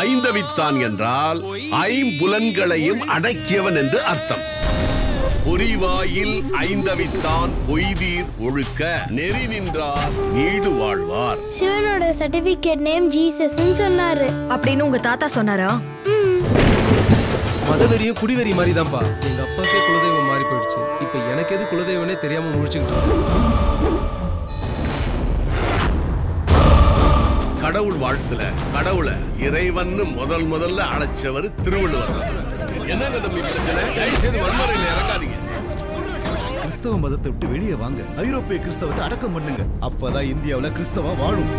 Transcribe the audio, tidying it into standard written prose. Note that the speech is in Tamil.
ஐந்தவித்தான் என்றால் ஐம்புலன்களையும் அடக்கியவன் என்று அர்த்தம். பொறிவாயில் ஐந்தவித்தான் பொய்தீர் ஒழுக்க நெறி நின்றார் நீடு வாழ்வார். சிவனோட சர்டிபிகேட் நேம் ஜீசஸ் சொன்னாரு அப்படின்னு உங்க தாத்தா சொன்னாரா? மதவெறியும் குடிவெறி மாதிரி தான்ப்பா. எங்க அப்பாக்கே குலதெய்வம் மாறி போயிடுச்சு. இப்ப எனக்கு எது குலதெய்வனே தெரியாம முடிச்சுக்கிட்டு. கடவுள் வாழ்த்துல கடவுளை இறைவன்னு முதல்ல அழைச்சவர் திருவள்ளுவர். என்னங்க தம்பி பிரச்சனை? தயவு செய்து வன்முறையில இறக்காதீங்க. கிறிஸ்தவ மதத்தை விட்டு வெளியே வாங்க. ஐரோப்பிய கிறிஸ்தவத்தை அடக்கம் பண்ணுங்க. அப்பதான் இந்தியாவுல கிறிஸ்தவம் வாழும்.